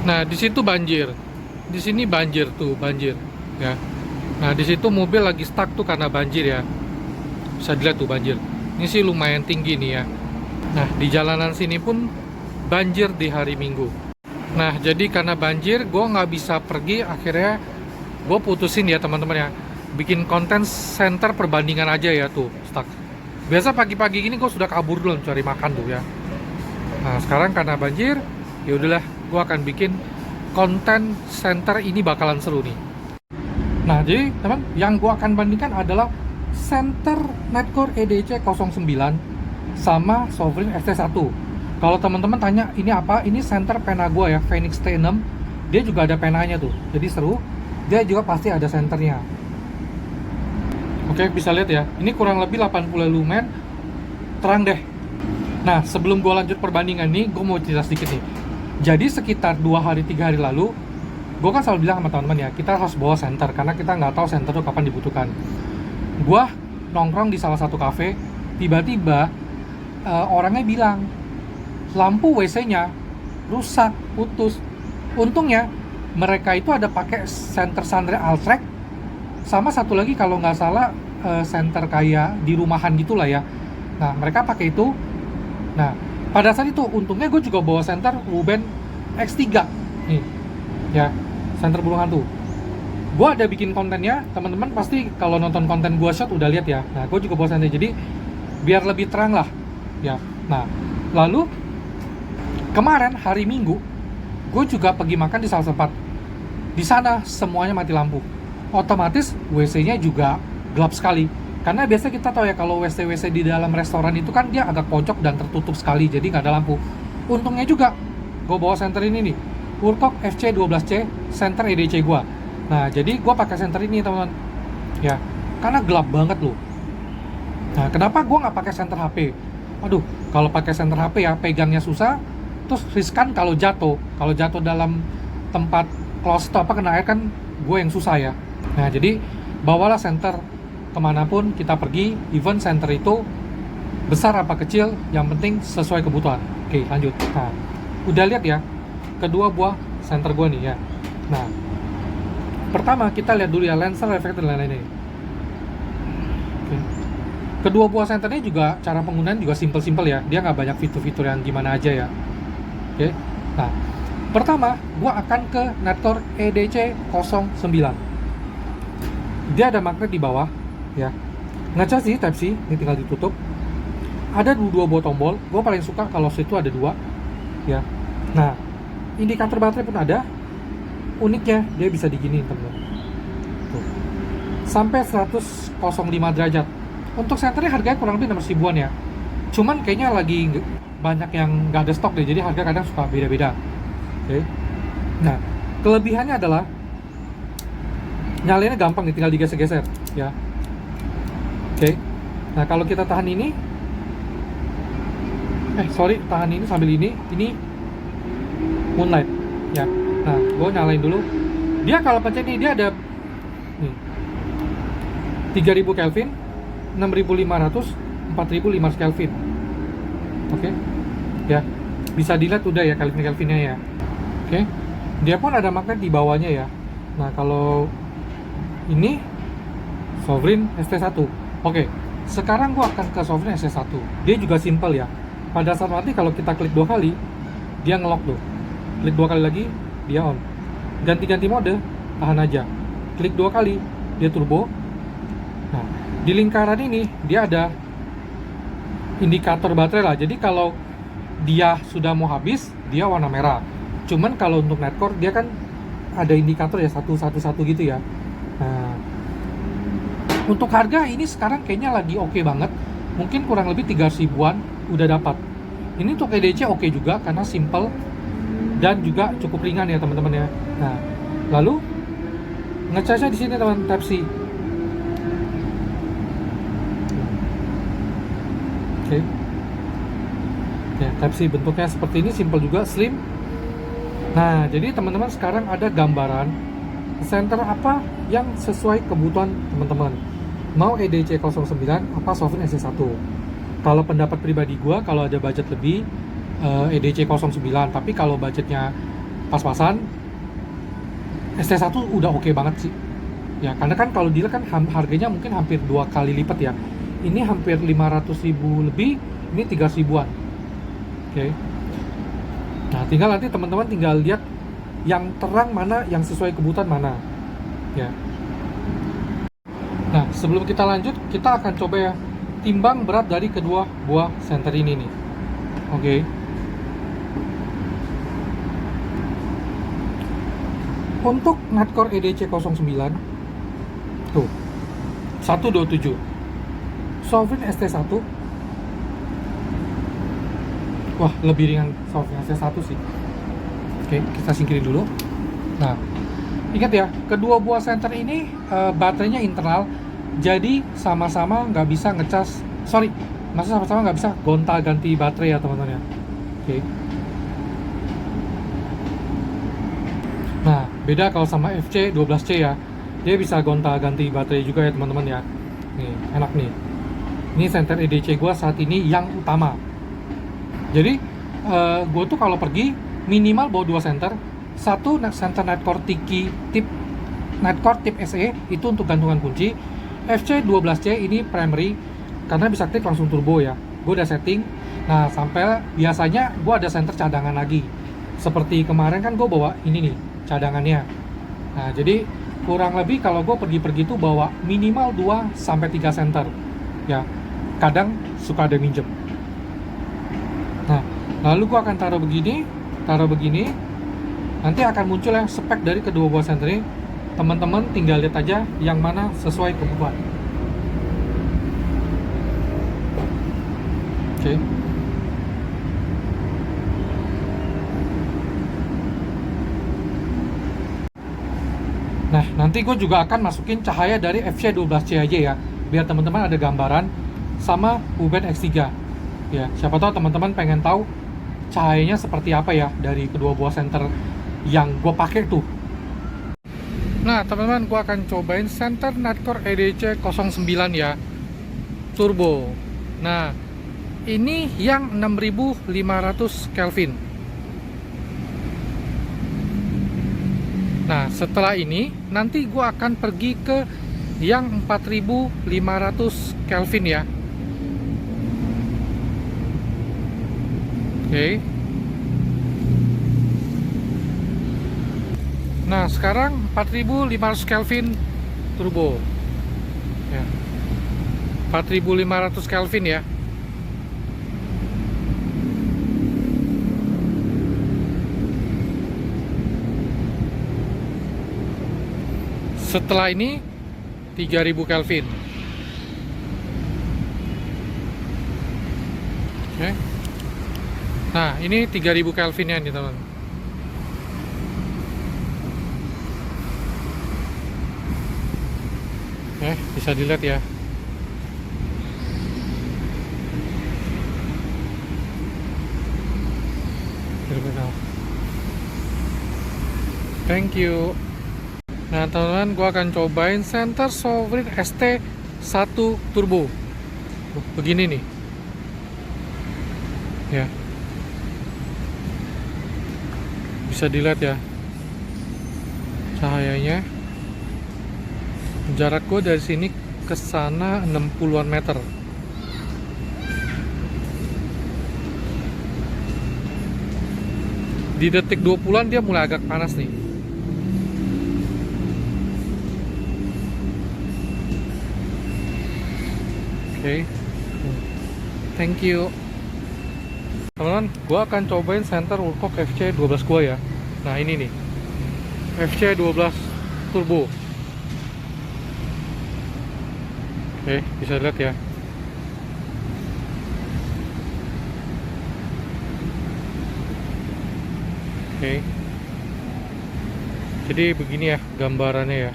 Nah, di situ banjir. Di sini banjir tuh, banjir ya. Nah, di situ mobil lagi stuck tuh karena banjir ya. Bisa dilihat tuh banjir. Ini sih lumayan tinggi nih ya. Nah, di jalanan sini pun banjir di hari Minggu. Nah, jadi karena banjir, gue nggak bisa pergi. Akhirnya gue putusin ya teman-teman ya, bikin konten center perbandingan aja ya tuh, stuck. Biasa pagi-pagi gini gue sudah kabur dulu cari makan tuh ya. Nah, sekarang karena banjir, ya udahlah, gue akan bikin konten center ini bakalan seru nih. Nah, jadi teman, yang gue akan bandingkan adalah center Netcore EDC 09 sama Sovereign ST1. Kalau teman-teman tanya ini apa, ini center pena gue ya, Phoenix T6. Dia juga ada penanya tuh, jadi seru. Dia juga pasti ada senternya. Oke, bisa lihat ya, ini kurang lebih 80 lumen, terang deh. Nah, sebelum gue lanjut perbandingan nih, gue mau cerita sedikit nih. Jadi sekitar 2 hari 3 hari lalu, gue kan selalu bilang sama teman-teman ya, kita harus bawa senter karena kita nggak tahu senter itu kapan dibutuhkan. Gue nongkrong di salah satu cafe, tiba-tiba orangnya bilang lampu WC-nya rusak, putus. Untungnya mereka itu ada pakai senter Sunray Altrek, sama satu lagi kalau nggak salah senter kayak di rumahan gitulah ya. Nah, mereka pakai itu. Nah, pada saat itu untungnya gue juga bawa senter Ruben X3 nih ya, senter burung hantu. Gue ada bikin kontennya, teman-teman pasti kalau nonton konten gue shot udah lihat ya. Nah, gue juga bawa senter, jadi biar lebih terang lah ya. Nah, lalu kemarin hari Minggu gue juga pergi makan di salah tempat. Di sana semuanya mati lampu, otomatis WC-nya juga gelap sekali. Karena biasa kita tahu ya, kalau WC di dalam restoran itu kan dia agak pojok dan tertutup sekali, jadi nggak ada lampu. Untungnya juga gue bawa senter ini nih, Wurkok FC12C senter EDC gue. Nah, jadi gue pakai senter ini teman-teman ya, karena gelap banget loh. Nah, kenapa gue nggak pakai senter HP? Aduh, kalau pakai senter HP ya pegangnya susah, terus riskan kalau jatuh dalam tempat close atau apa kena air kan gue yang susah ya. Nah, jadi bawalah senter kemanapun kita pergi, event center itu besar apa kecil, yang penting sesuai kebutuhan. Oke, lanjut. Nah, udah lihat ya kedua buah center gue nih ya. Nah, pertama kita lihat dulu ya lensa, reflektor dan lain-lain. Oke. Kedua buah centernya juga cara penggunaan juga simple-simple ya, dia nggak banyak fitur-fitur yang gimana aja ya. Oke. Nah, pertama gua akan ke Netcore EDC 09. Dia ada magnet di bawah ya, ngecas sih Type C, ini tinggal ditutup. Ada dua buah tombol, gue paling suka kalau situ ada dua ya. Nah, indikator baterai pun ada. Uniknya dia bisa diginiin teman-teman, sampai 105 derajat. Untuk senternya harganya kurang lebih 6 ribuan ya, cuman kayaknya lagi banyak yang nggak ada stok deh, jadi harga kadang suka beda-beda. Oke. Nah, kelebihannya adalah nyalainnya gampang nih, tinggal digeser-geser ya. Oke. Nah, kalau kita tahan ini, tahan ini sambil ini moonlight ya. Nah, gue nyalain dulu. Dia kalau pencet nih, dia ada nih 3000 Kelvin, 6500, 4500 Kelvin. Oke. Ya, bisa dilihat udah ya Kelvinnya ya. Oke. Dia pun ada magnet di bawahnya ya. Nah, kalau ini Sovereign ST1. Oke, sekarang gua akan ke Sovereign ST1. Dia juga simple ya. Pada saat mati kalau kita klik 2 kali, dia ngelock tuh. Klik 2 kali lagi, dia on. Ganti-ganti mode, tahan aja. Klik 2 kali, dia turbo. Nah, di lingkaran ini dia ada indikator baterai lah. Jadi kalau dia sudah mau habis, dia warna merah. Cuman kalau untuk Netcore dia kan ada indikator ya, satu gitu ya. Nah, untuk harga ini sekarang kayaknya lagi oke banget. Mungkin kurang lebih 300 ribuan udah dapat. Ini untuk EDC oke juga karena simple dan juga cukup ringan ya teman-teman ya. Nah, lalu ngecasnya di sini teman, Type C. Oke. Ya, Type C bentuknya seperti ini, simple juga, slim. Nah, jadi teman-teman sekarang ada gambaran center apa yang sesuai kebutuhan teman-teman. Mau EDC 09 apa Sovereign ST1. Kalau pendapat pribadi gue, kalau ada budget lebih EDC 09, tapi kalau budgetnya pas-pasan. ST1 udah oke banget sih ya, karena kan kalau dealer kan harganya mungkin hampir 2 kali lipat ya. Ini hampir 500.000 lebih, ini 300 ribuan. Oke. Nah, tinggal nanti teman-teman tinggal lihat yang terang mana, yang sesuai kebutuhan mana ya. Nah, sebelum kita lanjut, kita akan coba ya timbang berat dari kedua buah senter ini nih. Oke. Untuk Natcor EDC 09 tuh 127, Sovereign ST1, wah lebih ringan Sovereign ST1 sih. Oke, kita singkirin dulu. Nah, ingat ya, kedua buah senter ini baterainya internal, jadi sama-sama nggak bisa ngecas, maksudnya sama-sama nggak bisa gonta-ganti baterai ya teman-teman ya. Oke. Nah, beda kalau sama FC 12C ya, dia bisa gonta-ganti baterai juga ya teman-teman ya. Nih, enak nih. Ini senter EDC gue saat ini yang utama. Jadi, gue tuh kalau pergi minimal bawa 2 senter. Satu senter Natcor Natcor tip SE itu untuk gantungan kunci. FC 12C ini primary karena bisa klik langsung turbo ya. Gue udah setting. Nah, sampai biasanya gue ada senter cadangan lagi. Seperti kemarin kan gue bawa ini nih cadangannya. Nah, jadi kurang lebih kalau gue pergi-pergi tuh bawa minimal 2-3 senter ya. Kadang suka ada minjem. Nah, lalu gue akan taruh begini, nanti akan muncul yang spek dari kedua buah senter ini. Teman-teman tinggal lihat aja yang mana sesuai kebutuhan. Oke. Nah, nanti gue juga akan masukin cahaya dari FC12C aja ya, biar teman-teman ada gambaran sama Wuben X3. Ya, siapa tahu teman-teman pengen tahu cahayanya seperti apa ya dari kedua buah senter yang gue pakai tuh. Nah, teman-teman, gue akan cobain senter Natcor EDC 09 ya, turbo. Nah, ini yang 6500 Kelvin. Nah, setelah ini nanti gue akan pergi ke yang 4500 Kelvin ya. Oke. Nah, sekarang 4500 Kelvin turbo. Ya. 4500 Kelvin ya. Setelah ini 3000 Kelvin. Oke. Nah, ini 3000 Kelvin ya nih, teman. Oke, bisa dilihat ya. Thank you. Nah, teman-teman, gue akan cobain senter Sovereign ST1 Turbo. Begini nih. Ya. Bisa dilihat ya. Cahayanya. Jarak gue dari sini ke sana 60-an meter. Di detik 20-an dia mulai agak panas nih. Oke. Thank you. Teman-teman, gue akan cobain senter Woodcock FC12 gue ya. Nah, ini nih FC12 Turbo. Oke, bisa lihat ya. Oke. Jadi begini ya gambarannya ya.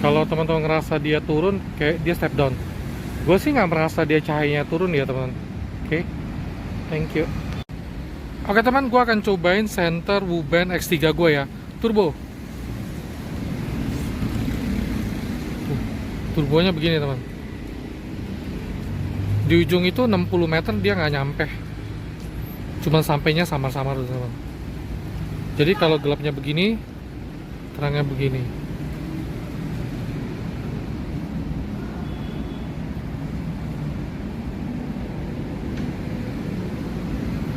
Kalau teman-teman ngerasa dia turun, kayak dia step down. Gue sih nggak merasa dia cahayanya turun ya teman. Oke, thank you. Oke teman, gue akan cobain senter Wuben X3 gue ya, turbo. Turbonya begini teman. Di ujung itu 60 meter dia nggak nyampe. Cuma sampainya samar-samar teman. Jadi kalau gelapnya begini, terangnya begini.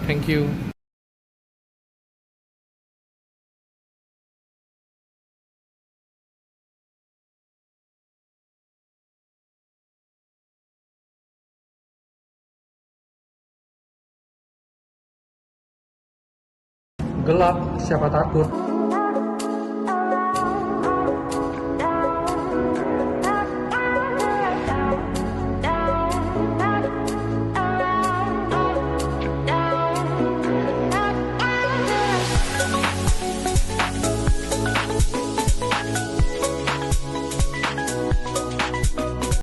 Thank you. Gelap, siapa takut?